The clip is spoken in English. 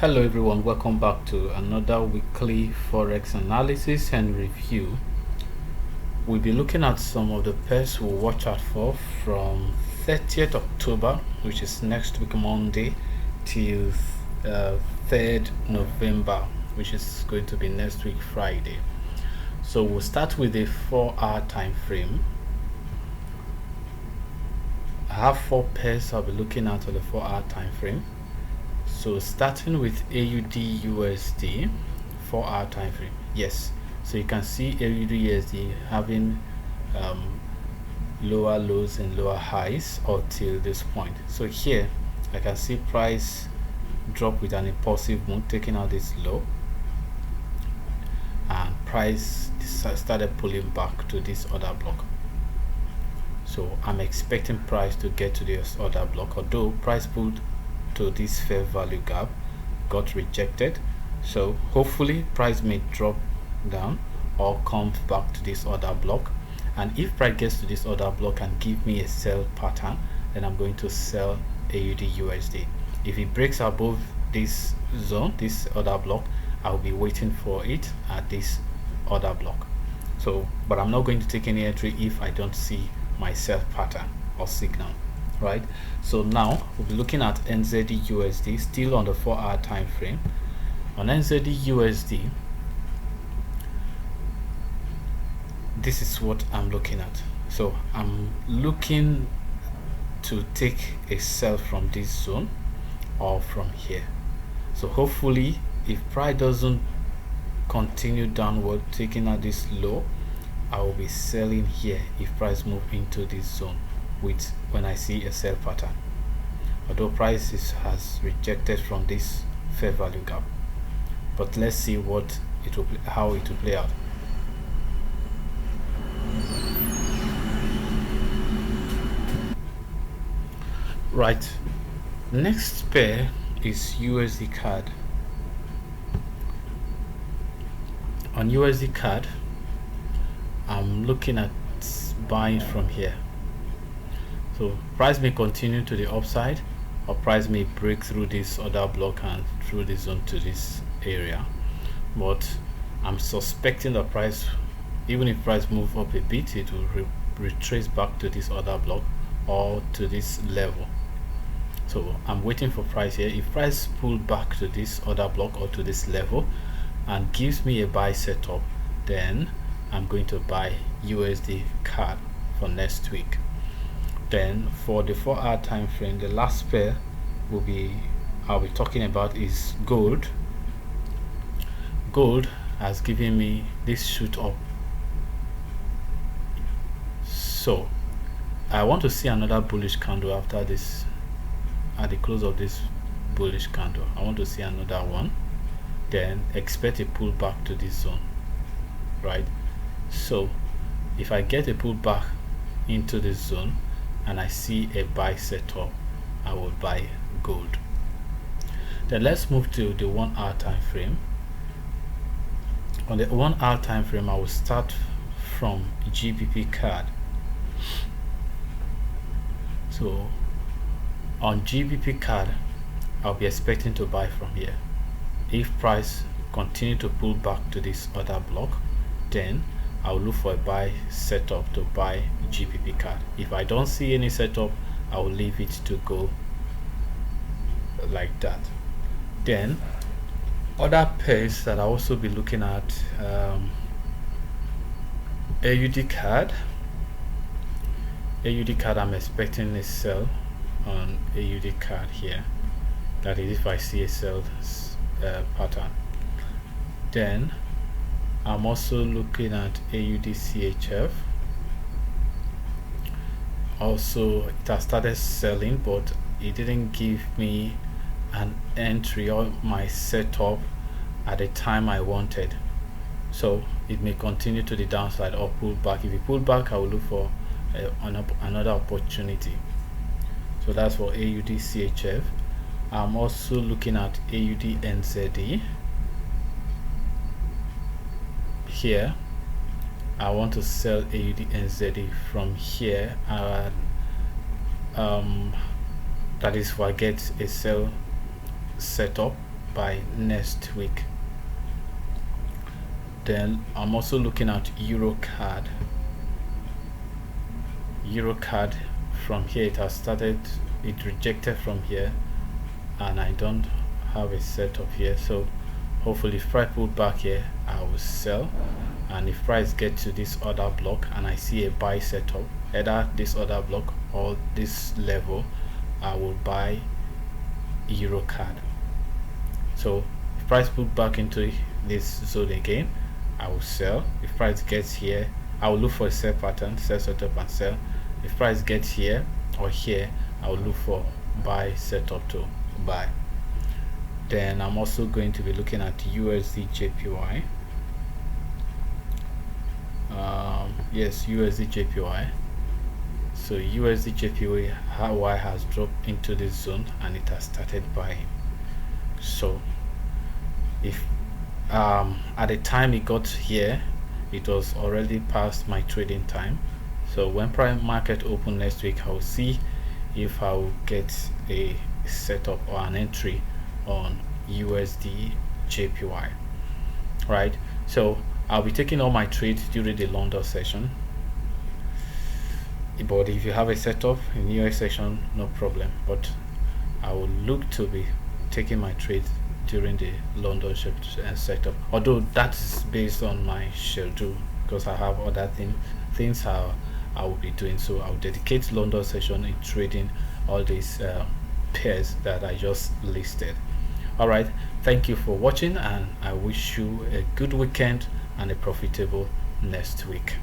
Hello everyone, welcome back to another weekly Forex analysis and review. We'll be looking at some of the pairs we'll watch out for from 30th October, which is next week Monday, till 3rd November, which is going to be next week Friday. So we'll start with a 4-hour time frame. I have 4 pairs I'll be looking at on the 4-hour time frame. So starting with AUDUSD 4-hour time frame. Yes, so you can see AUDUSD having lower lows and lower highs until this point. So here I can see price drop with an impulsive move, taking out this low, and price started pulling back to this other block. So I'm expecting price to get to this other block, although price pulled to this fair value gap, got rejected. So hopefully price may drop down or come back to this other block, and if price gets to this other block and give me a sell pattern, then I'm going to sell AUDUSD. If it breaks above this zone, this other block, I'll be waiting for it at this other block. So but I'm not going to take any entry if I don't see my sell pattern or signal. Right, so now we'll be looking at NZDUSD, still on the 4-hour time frame. On NZDUSD, this is what I'm looking at. So I'm looking to take a sell from this zone or from here. So hopefully if price doesn't continue downward, taking out this low, I will be selling here if price move into this zone with when I see a sell pattern, although price has rejected from this fair value gap. But let's see what it will how it will play out. Right, next pair is Usdcad. On Usdcad, I'm looking at buying from here. So price may continue to the upside, or price may break through this other block and through the zone to this area. But I'm suspecting the price, even if price move up a bit, it will retrace back to this other block or to this level. So I'm waiting for price here. If price pull back to this other block or to this level and gives me a buy setup, then I'm going to buy Usdcad for next week. Then for the 4-hour time frame, the last pair I'll be talking about is gold. Gold has given me this shoot up, so I want to see another bullish candle after this. At the close of this bullish candle, I want to see another one, then expect a pullback to this zone. Right, so if I get a pullback into this zone and I see a buy setup, I will buy gold. Then let's move to the 1-hour time frame. On the 1-hour time frame, I will start from Gbpcad. So on Gbpcad, I'll be expecting to buy from here. If price continue to pull back to this other block, then I'll look for a buy setup to buy Gbpcad. If I don't see any setup, I will leave it to go like that. Then other pairs that I'll also be looking at, AUDCad. AUDCad, I'm expecting a sell on AUDCad here. That is if I see a sell pattern. Then I'm also looking at AUDCHF. Also, it has started selling, but it didn't give me an entry or my setup at the time I wanted. So it may continue to the downside or pull back. If it pull back, I will look for another opportunity. So that's for AUDCHF. I'm also looking at AUDNZD. Here I want to sell AUDNZD from here. That is if I get a sell setup by next week. Then I'm also looking at EURCAD. EURCAD, from here it has started, it rejected from here, and I don't have a setup here, so hopefully if price pull back here I will sell, and if price get to this other block and I see a buy setup, either this other block or this level, I will buy EURCAD. So if price pull back into this zone again, I will sell. If price gets here, I will look for a sell pattern, sell setup and sell. If price gets here or here, I will look for buy setup to buy. Then I'm also going to be looking at USDJPY. Yes, USDJPY. So USDJPY has dropped into this zone and it has started buying. So if at the time it got here, it was already past my trading time. So when prime market open next week, I will see if I will get a setup or an entry on USDJPY. Right, so I'll be taking all my trades during the London session, but if you have a setup in US session, no problem, but I will look to be taking my trades during the London setup, although that's based on my schedule because I have other things I will be doing. So I'll dedicate London session in trading all these pairs that I just listed. All right, thank you for watching, and I wish you a good weekend and a profitable next week.